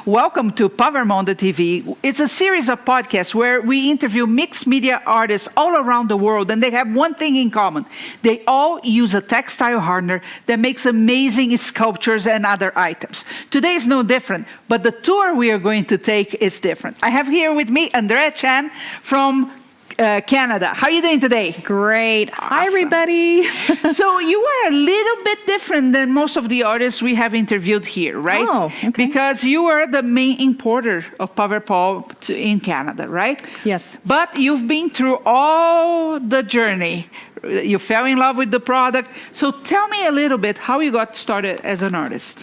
Welcome to Mondo TV. It's a series of podcasts where we interview mixed media artists all around the world, and they have one thing in common. They all use a textile hardener that makes amazing sculptures and other items. Today is no different, but the tour we are going to take is different. I have here with me Andrea Chan from Canada. How are you doing today? Great. Awesome. Hi, everybody. So you are a little bit different than most of the artists we have interviewed here, right? Oh, okay. Because you are the main importer of Paverpol in Canada, right? Yes. But you've been through all the journey. You fell in love with the product. So tell me a little bit how you got started as an artist.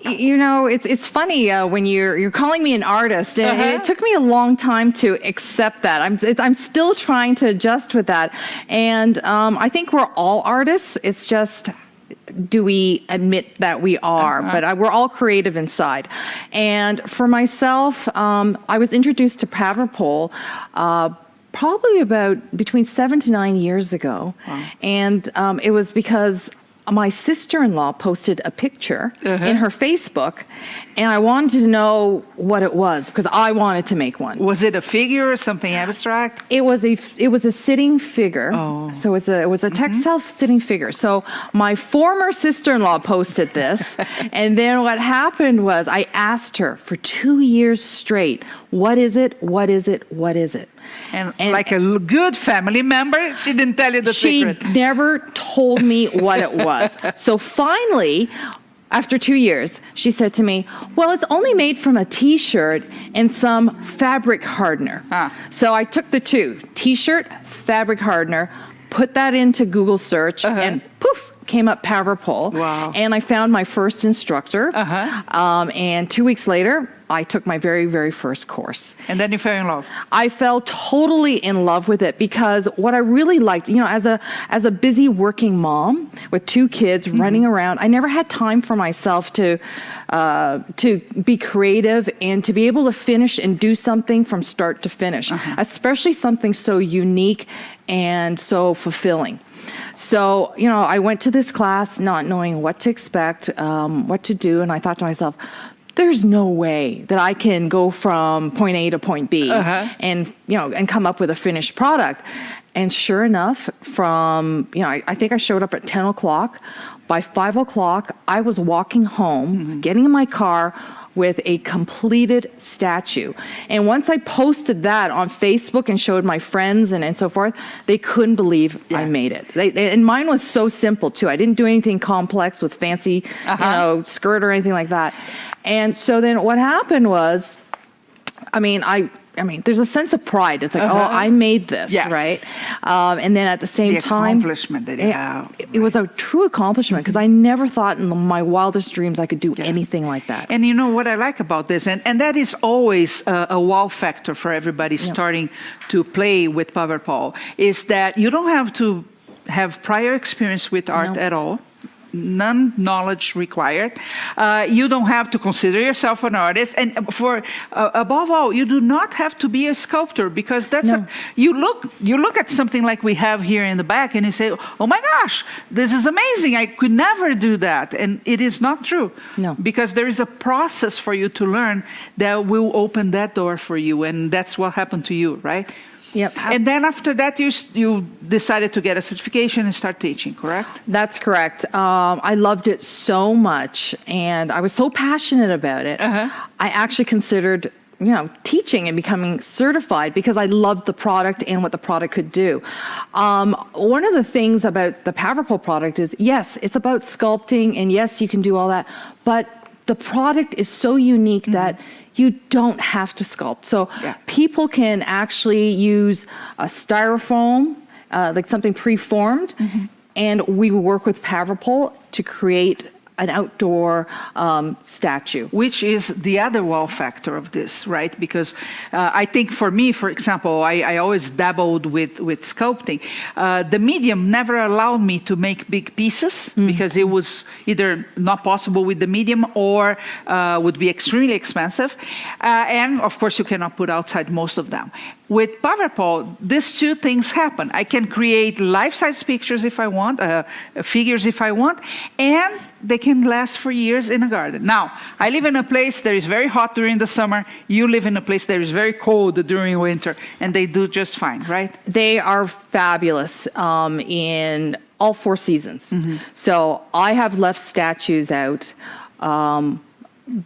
It's funny when you're calling me an artist, and it took me a long time to accept that. I'm still trying to adjust with that, and I think we're all artists. It's just, do we admit that we are? But we're all creative inside. And for myself, I was introduced to Paverpol probably about between 7 to 9 years ago. Wow. And it was because my sister-in-law posted a picture in her Facebook, and I wanted to know what it was because I wanted to make one. Was it a figure or something abstract? It was a sitting figure. Oh. So it was a textile sitting figure. So my former sister-in-law posted this, and then what happened was I asked her for 2 years straight, what is it? What is it? What is it? And like a good family member, she didn't tell you the secret. She never told me what it was. So finally, after 2 years, she said to me, well, it's only made from a T-shirt and some fabric hardener. So I took the two, T-shirt, fabric hardener, put that into Google search, and poof, came up Paverpol. Wow. And I found my first instructor. And 2 weeks later, I took my very, very first course. And then you fell in love. I fell totally in love with it because what I really liked, as a busy working mom with 2 kids running around, I never had time for myself to be creative and to be able to finish and do something from start to finish, especially something so unique and so fulfilling. So, I went to this class not knowing what to expect, what to do, and I thought to myself, there's no way that I can go from point A to point B and come up with a finished product. And sure enough, I think I showed up at 10 o'clock. By 5 o'clock, I was walking home, getting in my car with a completed statue. And once I posted that on Facebook and showed my friends and so forth, they couldn't believe I made it. And mine was so simple too. I didn't do anything complex with fancy, skirt or anything like that. And so then what happened was, there's a sense of pride. It's like, oh, I made this, right? And then at the same time, accomplishment that you have. It was a true accomplishment because I never thought in my wildest dreams I could do anything like that. And you know what I like about this, and that is always a wow factor for everybody starting to play with Paverpol, is that you don't have to have prior experience with art at all. None knowledge required. You don't have to consider yourself an artist, and above all, you do not have to be a sculptor because you look at something like we have here in the back, and you say, "Oh my gosh, this is amazing! I could never do that." And it is not true. No, because there is a process for you to learn that will open that door for you, and that's what happened to you, right? Yep. And then after that, you decided to get a certification and start teaching, correct? That's correct. I loved it so much, and I was so passionate about it. I actually considered, teaching and becoming certified because I loved the product and what the product could do. One of the things about the Paverpol product is, yes, it's about sculpting, and yes, you can do all that, but the product is so unique that you don't have to sculpt. So people can actually use a styrofoam, like something preformed, and we work with Paverpol to create an outdoor statue. Which is the other wow factor of this, right? Because I think for me, for example, I always dabbled with sculpting. The medium never allowed me to make big pieces because it was either not possible with the medium or would be extremely expensive. And of course, you cannot put outside most of them. With Paverpol, these two things happen. I can create life-size pictures if I want, figures if I want, and they can last for years in a garden. Now, I live in a place that is very hot during the summer. You live in a place that is very cold during winter, and they do just fine, right? They are fabulous in all 4 seasons. So I have left statues out.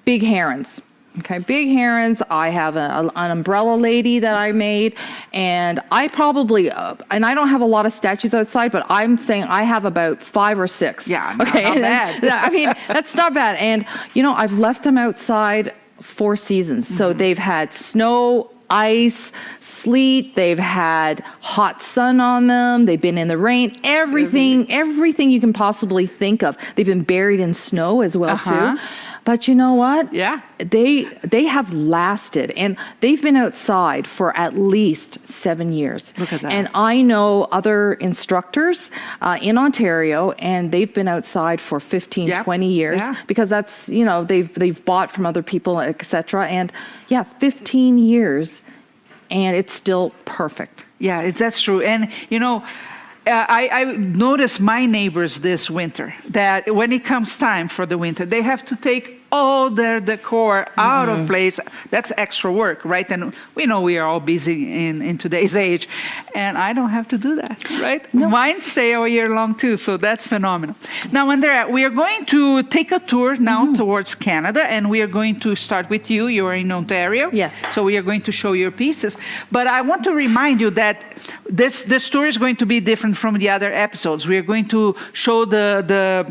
Big herons. Okay, big herons. I have an umbrella lady that I made, and I probably, and I don't have a lot of statues outside, but I'm saying I have about 5 or 6. Yeah, okay, not bad. I mean, that's not bad. And, you know, I've left them outside 4 seasons. So they've had snow, ice, sleet, they've had hot sun on them, they've been in the rain, everything you can possibly think of. They've been buried in snow as well, too. But you know what? Yeah. They have lasted, and they've been outside for at least 7 years. Look at that. And I know other instructors in Ontario, and they've been outside for 15, 20 years because that's, you know, they've bought from other people, etc. And 15 years, and it's still perfect. Yeah, that's true. And, you know, I noticed my neighbors this winter that when it comes time for the winter, they have to take all their decor out of place. That's extra work, right? And we know we are all busy in today's age, and I don't have to do that, right? No. Mine stay all year long too, so that's phenomenal. Now, Andrea, we are going to take a tour now towards Canada, and we are going to start with you. You are in Ontario. Yes. So we are going to show your pieces. But I want to remind you that this tour is going to be different from the other episodes. We are going to show the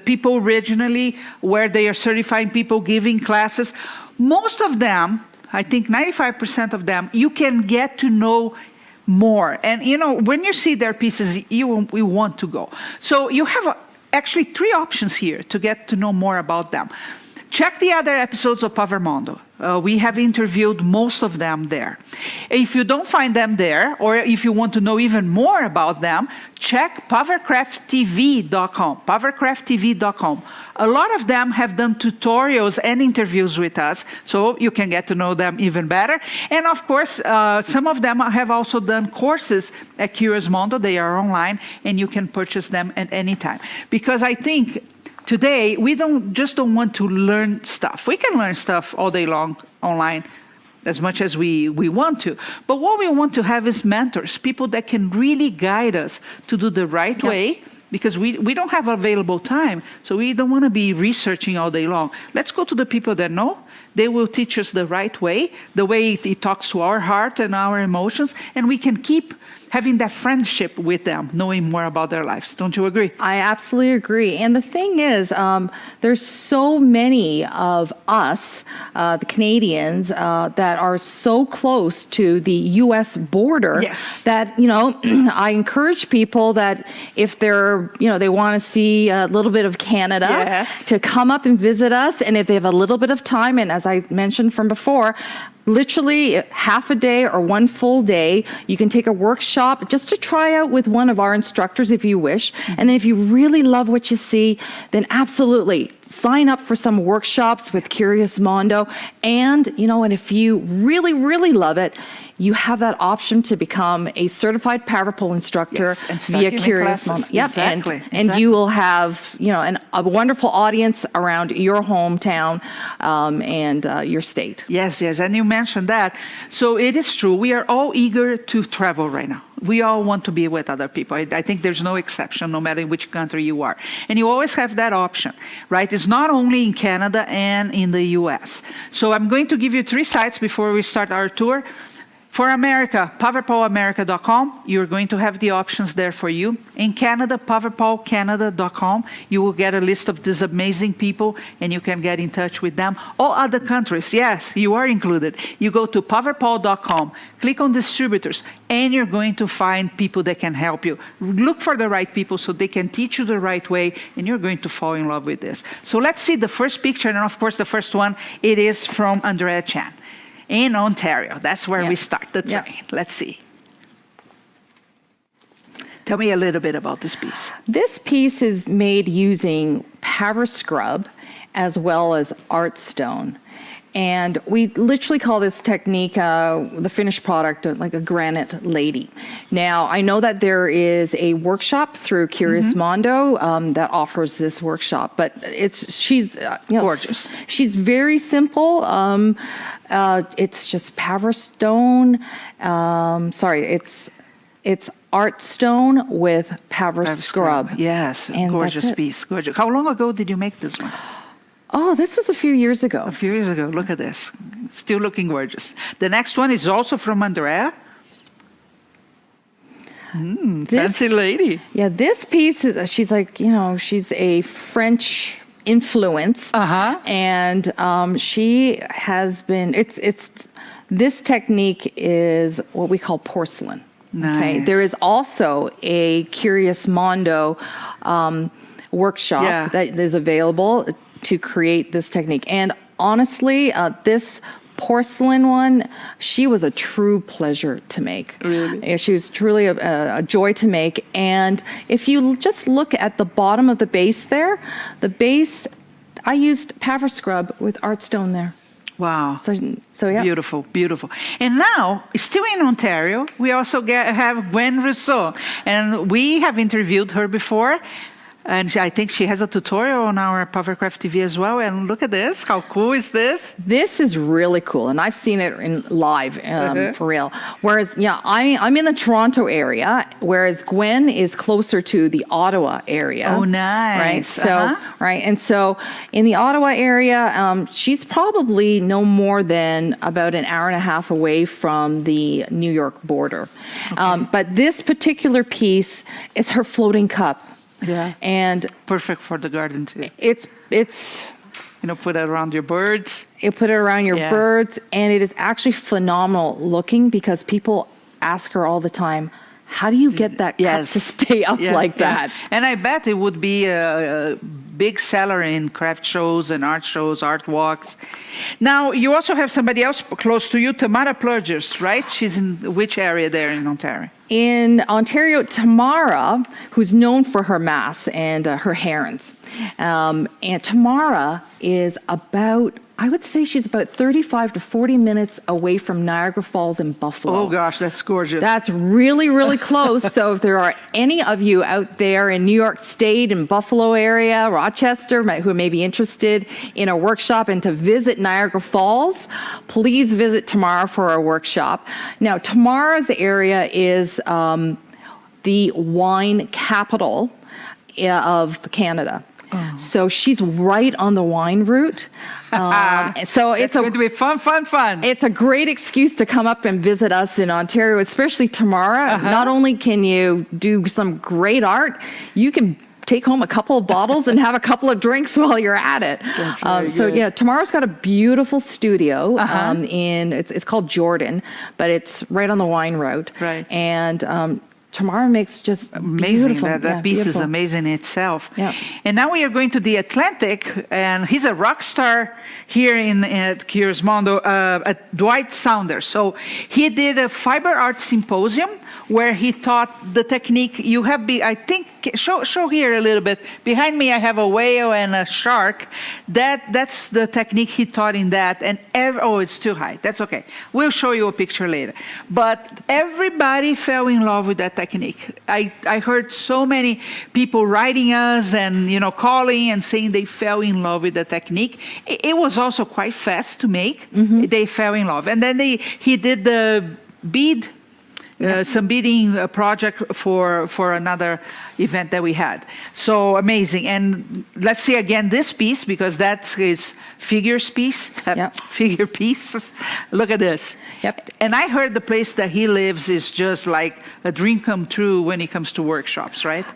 people regionally where they are certified people giving classes. Most of them, I think 95% of them, you can get to know more. And, you know, when you see their pieces, you want to go. So you have actually 3 options here to get to know more about them. Check the other episodes of Mondo. We have interviewed most of them there. If you don't find them there, or if you want to know even more about them, check pavercrafttv.com. pavercrafttv.com. A lot of them have done tutorials and interviews with us, so you can get to know them even better. And of course, some of them have also done courses at Curious Mondo. They are online, and you can purchase them at any time. Because I think today, we don't want to learn stuff. We can learn stuff all day long online as much as we want to. But what we want to have is mentors, people that can really guide us to do the right way, because we don't have available time, so we don't want to be researching all day long. Let's go to the people that know. They will teach us the right way, the way it talks to our heart and our emotions, and we can keep having that friendship with them, knowing more about their lives. Don't you agree? I absolutely agree. And the thing is, there's so many of us, the Canadians, that are so close to the U.S. border that, you know, I encourage people that if they're, you know, they want to see a little bit of Canada, to come up and visit us. And if they have a little bit of time, and as I mentioned from before, literally half a day or 1 full day, you can take a workshop just to try out with one of our instructors if you wish. And then if you really love what you see, then absolutely sign up for some workshops with Curious Mondo. And, you know, and if you really, really love it, you have that option to become a certified Paverpol instructor via Curious Mondo. Yep, exactly. And you will have, you know, a wonderful audience around your hometown and your state. Yes, and you mentioned that. So it is true. We are all eager to travel right now. We all want to be with other people. I think there's no exception, no matter which country you are. And you always have that option, right? It's not only in Canada and in the US. So I'm going to give you 3 sites before we start our tour. For America, paverpolamerica.com, you're going to have the options there for you. In Canada, paverpolcanada.com, you will get a list of these amazing people, and you can get in touch with them. All other countries, yes, you are included. You go to paverpol.com, click on distributors, and you're going to find people that can help you. Look for the right people so they can teach you the right way, and you're going to fall in love with this. So let's see the first picture, and of course the first one, it is from Andrea Chan. In Ontario. That's where we start the train. Let's see. Tell me a little bit about this piece. This piece is made using Paver scrub as well as art stone. And we literally call this technique, the finished product, like a granite lady. Now, I know that there is a workshop through Curious Mondo that offers this workshop, but she's gorgeous. She's very simple. It's just Paver stone. It's art stone with Paver scrub. Yes, And gorgeous piece. Gorgeous. How long ago did you make this one? Oh, this was a few years ago. A few years ago. Look at this. Still looking gorgeous. The next one is also from Andrea. Fancy lady. Yeah, this piece is, she's like, she's a French influence. And she has been, this technique is what we call porcelain. Nice. Okay. There is also a Curious Mondo workshop that is available to create this technique. And honestly, this porcelain one, she was a true pleasure to make. Really? She was truly a joy to make. And if you just look at the bottom of the base there, the base, I used Paver scrub with art stone there. Wow. So yeah. Beautiful, beautiful. And now, still in Ontario, we also have Gwen Rousseau. And we have interviewed her before. And I think she has a tutorial on our Pavercraft TV as well. And look at this. How cool is this? This is really cool. And I've seen it in live, for real. Whereas, I'm in the Toronto area, whereas Gwen is closer to the Ottawa area. Oh, nice. Right. So, right. And so in the Ottawa area, she's probably no more than about an hour and a half away from the New York border. Okay. But this particular piece is her floating cup. Yeah. And perfect for the garden too. It's put it around your birds. You put it around your birds, and it is actually phenomenal looking because people ask her all the time, how do you get that cup to stay up like that? And I bet it would be a big seller in craft shows and art shows, art walks. Now, you also have somebody else close to you, Tamara Plurgers, right? She's in which area there in Ontario? In Ontario, Tamara, who's known for her masks and her herons. And Tamara is I would say she's about 35 to 40 minutes away from Niagara Falls in Buffalo. Oh gosh, that's gorgeous. That's really, really close. So if there are any of you out there in New York State and Buffalo area, Rochester, who may be interested in a workshop and to visit Niagara Falls, please visit Tamara for a workshop. Now, Tamara's area is the wine capital of Canada. Oh. So she's right on the wine route. So it's going to be fun. It's a great excuse to come up and visit us in Ontario, especially Tamara. Not only can you do some great art, you can take home a couple of bottles and have a couple of drinks while you're at it. So yeah, Tamara's got a beautiful studio it's called Jordan, but it's right on the wine route. Right. And Tamara makes just amazing. Beautiful. That piece beautiful. is amazing in itself. Yeah. And now we are going to the Atlantic, and he's a rock star here at Curious Mondo, at Dwight Saunders. So he did a fiber art symposium where he taught the technique. You have, I think, show here a little bit. Behind me, I have a whale and a shark. That's the technique he taught in that. And it's too high. That's okay. We'll show you a picture later. But everybody fell in love with that technique. I heard so many people writing us and calling and saying they fell in love with the technique. It was also quite fast to make. They fell in love, and then he did the bead. Some beading project for another event that we had. So amazing. And let's see again this piece, because that's his figure piece. Figure piece. Look at this. Yep. And I heard the place that he lives is just like a dream come true when it comes to workshops, right?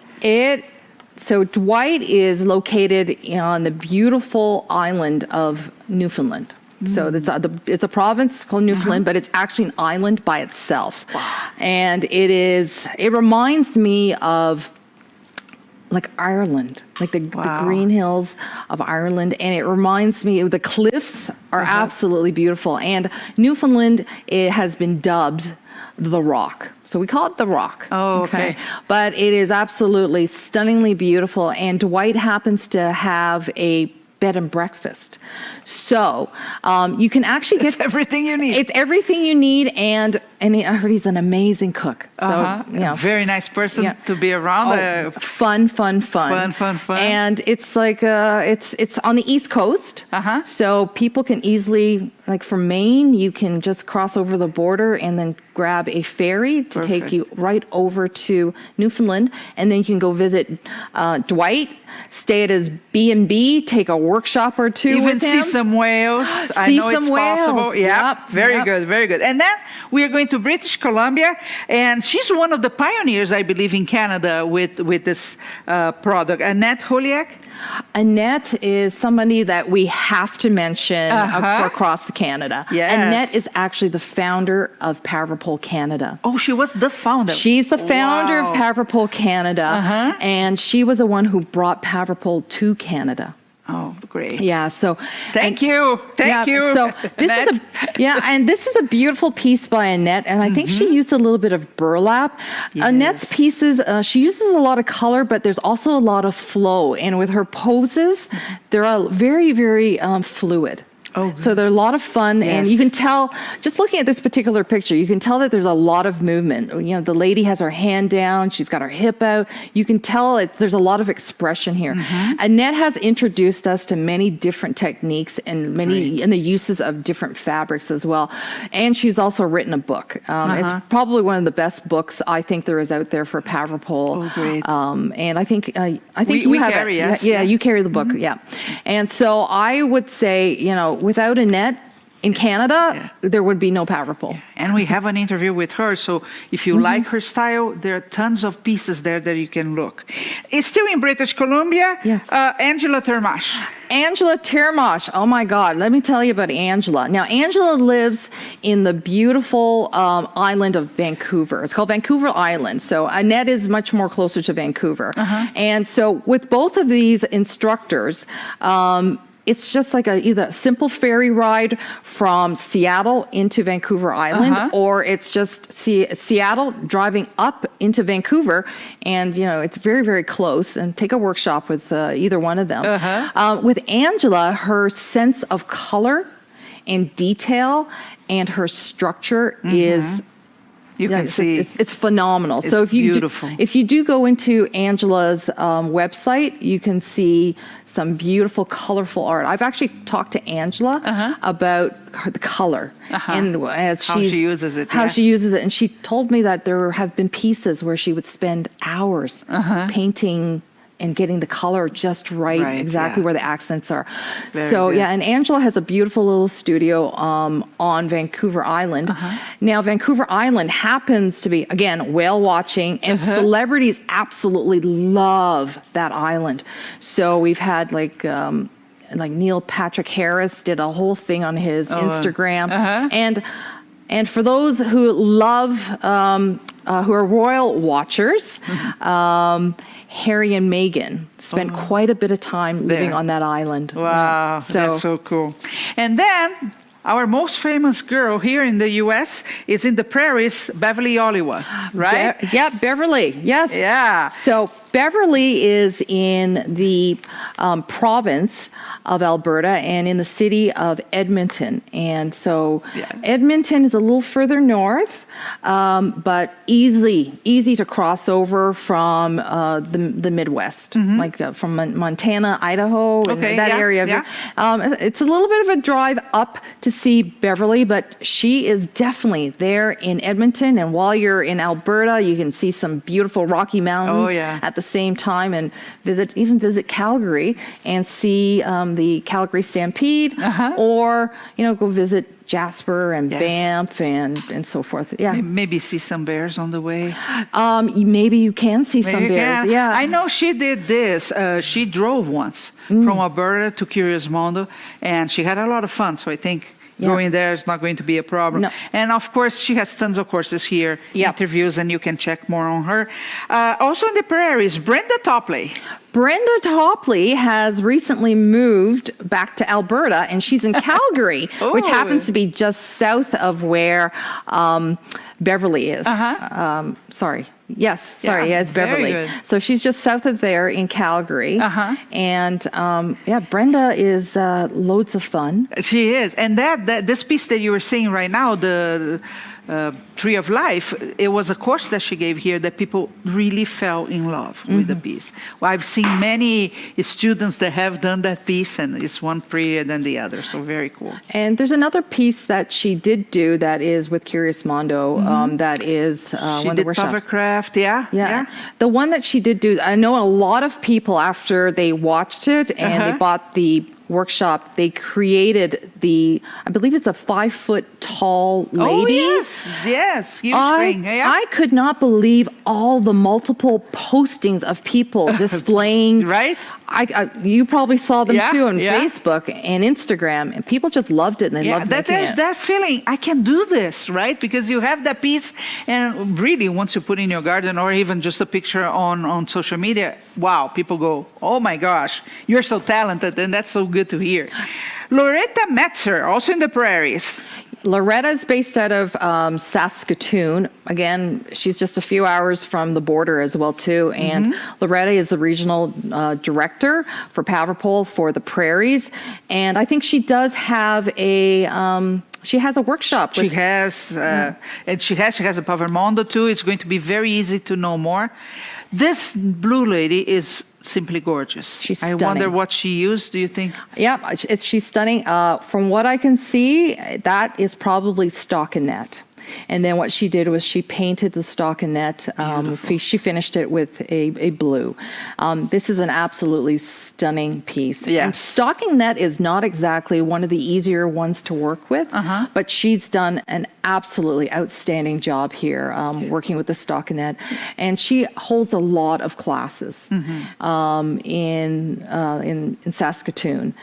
So Dwight is located on the beautiful island of Newfoundland. So it's a province called Newfoundland, but it's actually an island by itself. Wow. And it reminds me of like Ireland, like the green hills of Ireland. And it reminds me the cliffs are absolutely beautiful. And Newfoundland, it has been dubbed the Rock. So we call it the Rock. Oh, okay. But it is absolutely stunningly beautiful. And Dwight happens to have a bed and breakfast. So you can actually get everything you need. It's everything you need, and I heard he's an amazing cook. So very nice person to be around. Fun. And it's like it's on the East Coast. So people can easily, like from Maine, you can just cross over the border and then grab a ferry to take you right over to Newfoundland, and then you can go visit Dwight, stay at his B&B, take a workshop or two Even with him. see some whales. I know it's possible. Very good. And then we are going to British Columbia, and she's one of the pioneers, I believe, in Canada with this product. Annette Holiak. Annette is somebody that we have to mention for across Canada. Yes. Annette is actually the founder of Paverpol Canada. Oh, she was the founder. She's the founder of Paverpol Canada, and she was the one who brought Paverpol to Canada. Oh, great. Yeah, so thank you. So this is a beautiful piece by Annette, and I think she used a little bit of burlap. Yes. Annette's pieces, she uses a lot of color, but there's also a lot of flow, and with her poses, they're very, very fluid. Oh, so they're a lot of fun, and you can tell, just looking at this particular picture, you can tell that there's a lot of movement. You know, the lady has her hand down, she's got her hip out. You can tell there's a lot of expression here. Annette has introduced us to many different techniques and and the uses of different fabrics as well. And she's also written a book. It's probably one of the best books I think there is out there for Paverpol. Oh, great. And I think you have carry it. Yeah, you carry the book. Yeah, and so I would say, you know, without Annette in Canada, there would be no Paverpol. And we have an interview with her, so if you like her style, there are tons of pieces there that you can look. It's still in British Columbia. Yes. Angela Termash. Angela Termash. Oh my God, let me tell you about Angela. Now, Angela lives in the beautiful island of Vancouver. It's called Vancouver Island. So Annette is much more closer to Vancouver. And so with both of these instructors, it's just like either a simple ferry ride from Seattle into Vancouver Island, or it's just Seattle driving up into Vancouver, and you know it's very, very close. And take a workshop with either one of them. With Angela, her sense of color and detail and her structure is. You can see it's phenomenal. It's so if you do go into Angela's website, you can see some beautiful, colorful art. I've actually talked to Angela about the color and how she uses it. And she told me that there have been pieces where she would spend hours painting and getting the color just right exactly where the accents are. And Angela has a beautiful little studio on Vancouver Island. Now, Vancouver Island happens to be, again, whale watching, and celebrities absolutely love that island. So we've had like Neil Patrick Harris did a whole thing on his Instagram. And for those who love, who are royal watchers, Harry and Meghan spent quite a bit of time living on that island. Wow, that's so cool. And then our most famous girl here in the U.S. is in the prairies, Beverly Oliwa, right? Beverly, yes. Yeah. So Beverly is in the province of Alberta and in the city of Edmonton. And so Edmonton is a little further north, but easy to cross over from the Midwest, like from Montana, Idaho, and that area. It's a little bit of a drive up to see Beverly, but she is definitely there in Edmonton. And while you're in Alberta, you can see some beautiful Rocky Mountains at the same time, and visit Calgary and see the Calgary Stampede, or go visit Jasper and Banff and so forth. Maybe see some bears on the way. Maybe you can see some bears. Yeah, I know she did this. She drove once from Alberta to Curious Mondo, and she had a lot of fun. So I think going there is not going to be a problem. No. And of course, she has tons of courses here, interviews, and you can check more on her. Also in the prairies, Brenda Topley. Brenda Topley has recently moved back to Alberta, and she's in Calgary, which happens to be just south of where Beverly is. Sorry. Yes, sorry, yeah, it's Beverly. Good. So she's just south of there in Calgary. And Brenda is loads of fun. She is. And this piece that you were seeing right now, the Tree of Life, it was a course that she gave here that people really fell in love with the piece. Well, I've seen many students that have done that piece, and it's one prettier than the other, so very cool. And there's another piece that she did do that is with Curious Mondo, that is one of the workshops. Pavercraft, yeah. The one that she did do, I know a lot of people after they watched it and they bought the workshop, they created I believe it's a 5-foot tall lady. Oh, yes, huge thing. Yeah. I could not believe all the multiple postings of people displaying. Right? You probably saw them too on Yeah. Facebook and Instagram, and people just loved it, and they loved making there's it. that feeling, I can do this, right? Because you have that piece, and really, once you put in your garden or even just a picture on social media, wow, people go, oh my gosh, you're so talented, and that's so good to hear. Loretta Metzer, also in the Prairies. Loretta is based out of Saskatoon. Again, she's just a few hours from the border as well, too. And Loretta is the regional director for Paverpol for the Prairies. And I think she does have she has a workshop. She has, and she has a Mondo too. It's going to be very easy to know more. This blue lady is simply gorgeous. She's I stunning. wonder what she used, do you think? Yeah, she's stunning. From what I can see, that is probably stockinette. And then what she did was she painted the stockinette. She finished it with a blue. This is an absolutely stunning piece. Yes. And stockinette is not exactly one of the easier ones to work with, but she's done an absolutely outstanding job here working with the stockinette. And she holds a lot of classes in Saskatoon.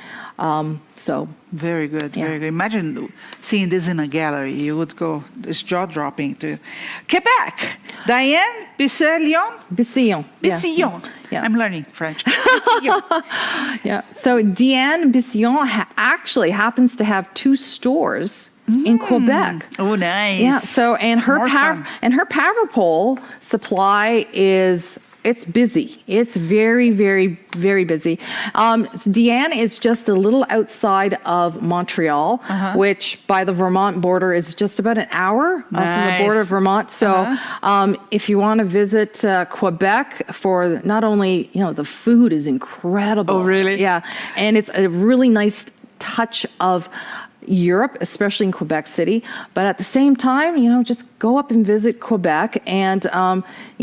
So very good, very good. Imagine seeing this in a gallery. You would go, it's jaw-dropping too. Quebec, Diane Bissillon. Bissillon. Yeah. I'm learning French. Bissillon. Yeah. So Diane Bissillon actually happens to have 2 stores in Quebec. Oh, nice. Yeah. So and her Paverpol supply is. It's busy. It's very, very, very busy. Deanne is just a little outside of Montreal, which by the Vermont border is just about an hour from the border of Vermont. So if you want to visit Quebec for not only, the food is incredible. Oh, really? Yeah. And it's a really nice touch of Europe, especially in Quebec City, but at the same time, just go up and visit Quebec, and if you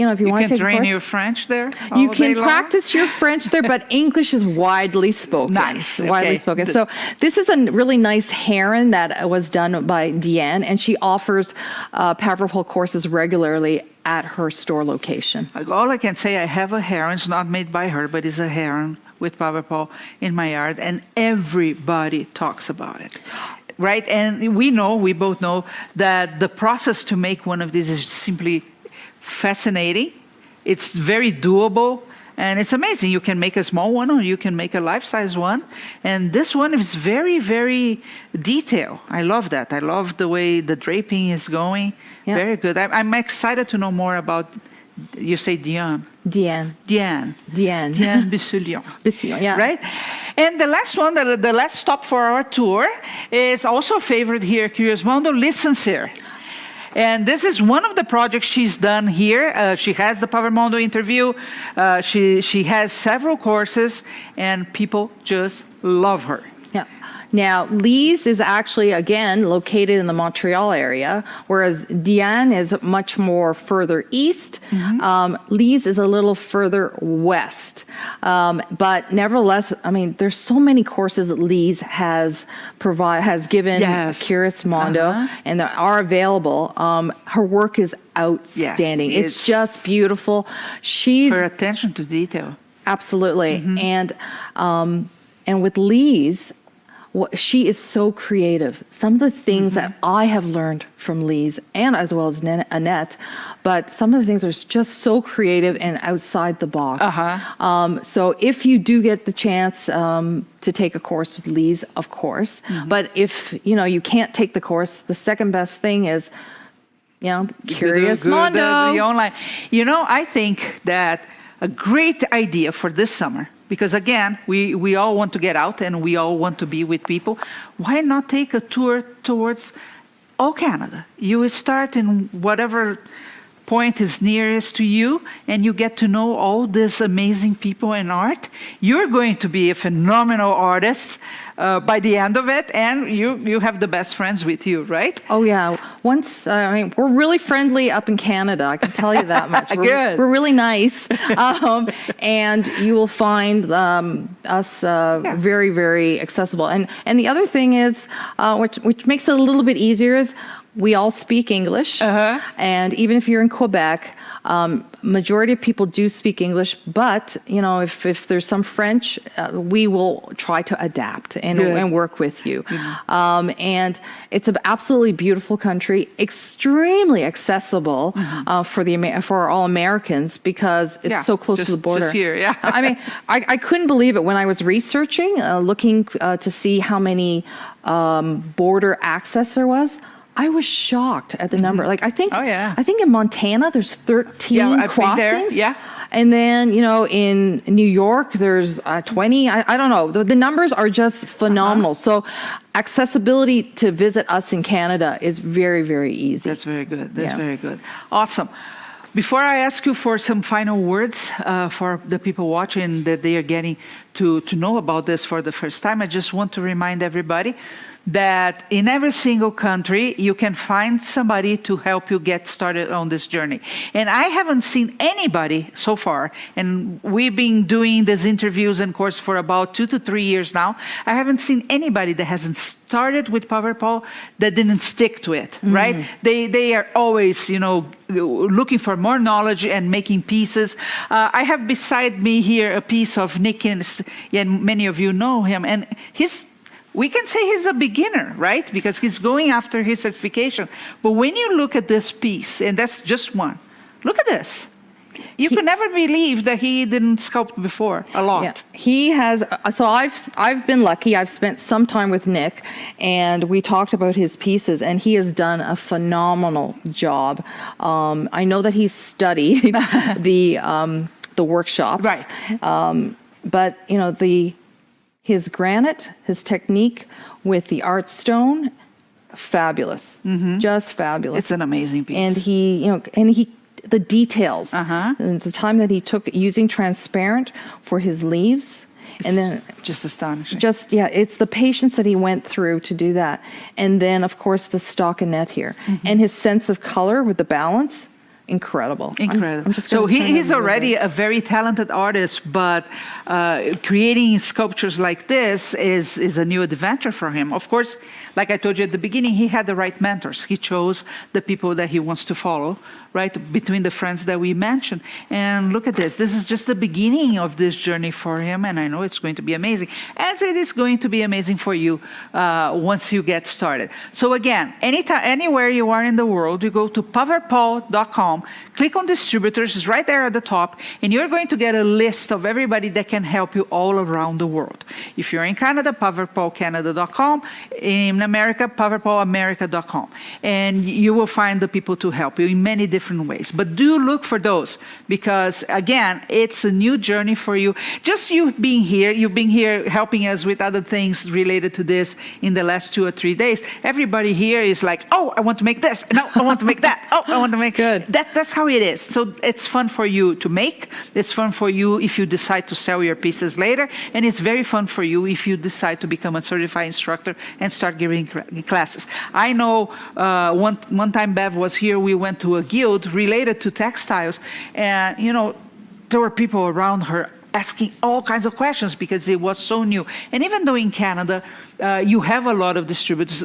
want to take a course, you can train your French there. You can practice your French there, but English is widely spoken. Nice, widely spoken. So this is a really nice heron that was done by Deanne, and she offers Paverpol courses regularly at her store location. All I can say, I have a heron. It's not made by her, but it's a heron with Paverpol in my yard, and everybody talks about it, right? And we both know that the process to make one of these is simply fascinating. It's very doable, and it's amazing. You can make a small one, or you can make a life-size one. And this one is very, very detailed. I love that. I love the way the draping is going. Yeah. Very good. I'm excited to know more about. You say Diane Bissillon. Bissillon, yeah. Right? And the last one, the last stop for our tour, is also a favorite here, Curious Mondo, Licencier. And this is one of the projects she's done here. She has the Mondo interview. She has several courses, and people just love her. Yeah. Now, Lise is actually, again, located in the Montreal area, whereas Diane is much more further east. Lise is a little further west. But nevertheless, there's so many courses that Lise has given Curious Mondo, and they are available. Her work is outstanding. Yeah, it's just beautiful. Her attention to detail. Absolutely. And with Lise, she is so creative. Some of the things that I have learned from Lise, and as well as Annette, but some of the things are just so creative and outside the box. So if you do get the chance to take a course with Lise, of course, but if you can't take the course, the second best thing is Curious Mondo. The online. I think that a great idea for this summer, because again, we all want to get out and we all want to be with people. Why not take a tour towards all Canada? You will start in whatever point is nearest to you, and you get to know all these amazing people in art. You're going to be a phenomenal artist by the end of it, and you have the best friends with you, right? Oh yeah. Once we're really friendly up in Canada. I can tell you that much. Good. We're really nice, and you will find us very, very accessible. And the other thing is, which makes it a little bit easier, is we all speak English, and even if you're in Quebec, majority of people do speak English. But if there's some French, we will try to adapt and work with you. And it's an absolutely beautiful country, extremely accessible for all Americans because it's so close to the border. Just here, I couldn't believe it when I was researching, looking to see how many border access there was. I was shocked at the number. Like I think in Montana there's 13 crossings. And then in New York there's 20. I don't know. The numbers are just phenomenal. So accessibility to visit us in Canada is very, very easy. That's very good. That's very good. Awesome. Before I ask you for some final words for the people watching that they are getting to know about this for the first time, I just want to remind everybody that in every single country, you can find somebody to help you get started on this journey. And I haven't seen anybody so far, and we've been doing these interviews and course for about 2 to 3 years now. I haven't seen anybody that hasn't started with Paverpol that didn't stick to it, right? They are always, looking for more knowledge and making pieces. I have beside me here a piece of Nick, and many of you know him, and we can say he's a beginner, right? Because he's going after his certification. But when you look at this piece, and that's just one, look at this. You could never believe that he didn't sculpt before a lot. Yeah, he has. So I've been lucky. I've spent some time with Nick, and we talked about his pieces, and he has done a phenomenal job. I know that he's studied the workshops, right? But his granite, his technique with the art stone, fabulous, just fabulous. It's an amazing piece. And the details, and the time that he took using transparent for his leaves, and then just astonishing. It's the patience that he went through to do that, and then of course the stockinette here, and his sense of color with the balance. Incredible. I'm just so he's already a very talented artist, but creating sculptures like this is a new adventure for him. Of course, like I told you at the beginning, he had the right mentors. He chose the people that he wants to follow, right, between the friends that we mentioned. And look at this. This is just the beginning of this journey for him, and I know it's going to be amazing. As it is going to be amazing for you once you get started. So again, anywhere you are in the world, you go to paverpol.com, click on distributors, it's right there at the top, and you're going to get a list of everybody that can help you all around the world. If you're in Canada, paverpolcanada.com. In America, paverpolamerica.com. And you will find the people to help you in many different ways. But do look for those, because again, it's a new journey for you. Just you've been here helping us with other things related to this in the last 2 or 3 days. Everybody here is like, oh, I want to make this. No, I want to make that. Oh, I want to make good. That's how it is. So it's fun for you to make. It's fun for you if you decide to sell your pieces later. And it's very fun for you if you decide to become a certified instructor and start giving classes. I know one time Bev was here, we went to a guild related to textiles, and there were people around her asking all kinds of questions because it was so new. And even though in Canada, you have a lot of distributors,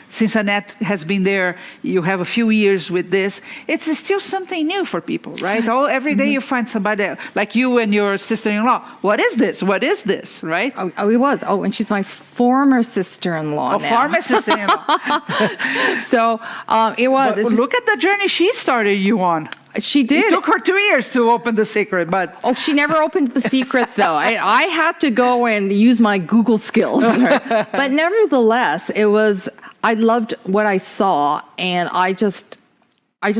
since Annette has been there, you have a few years with this, it's still something new for people, right? Every day you find somebody, like you and your sister-in-law, what is this? What is this, right? Oh, it was. Oh, and she's my former sister-in-law now. Former sister-in-law. So it was. But look at the journey she started you on. She did. It took her 2 years to open The Secret, but... Oh, she never opened The Secret, though. I had to go and use my Google skills. But nevertheless, I loved what I saw, and I just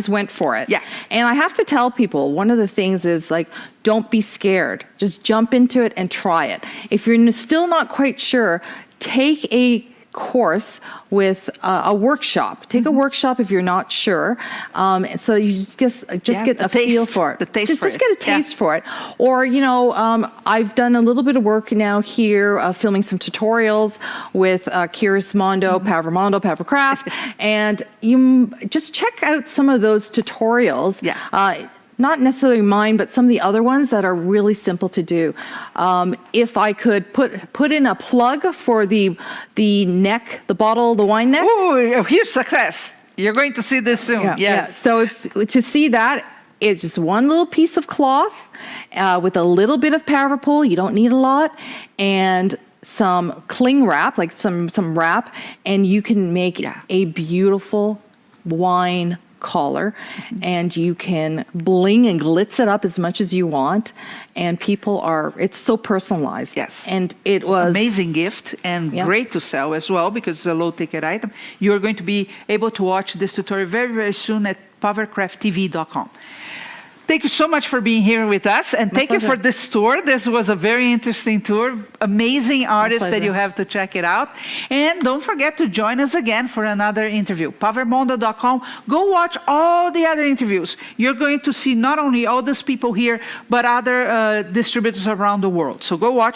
went for it. Yes. And I have to tell people, one of the things is, like, don't be scared. Just jump into it and try it. If you're still not quite sure, take a course with a workshop. Take a workshop if you're not sure, so you just get a feel for it. Just get a taste for it. Or I've done a little bit of work now here, filming some tutorials with Curious Mondo, Mondo, Pavercraft, and you just check out some of those tutorials. Yeah. Not necessarily mine, but some of the other ones that are really simple to do. If I could put in a plug for the neck, the bottle, the wine neck. Oh, huge success. You're going to see this soon. Yeah, Yes. Yeah. So to see that, it's just one little piece of cloth with a little bit of Paverpol. You don't need a lot. And some cling wrap, like some wrap, and you can make a beautiful wine collar, and you can bling and glitz it up as much as you want, and it's so personalized. Yes. And it was amazing gift and great to sell as well because it's a low ticket item. You're going to be able to watch this tutorial very, very soon at pavercrafttv.com. Thank you so much for being here with us, and thank you for this tour. This was a very interesting tour. Amazing artists that you have to check it out. And don't forget to join us again for another interview. Pavermondo.com. Go watch all the other interviews. You're going to see not only all these people here, but other distributors around the world. So go watch.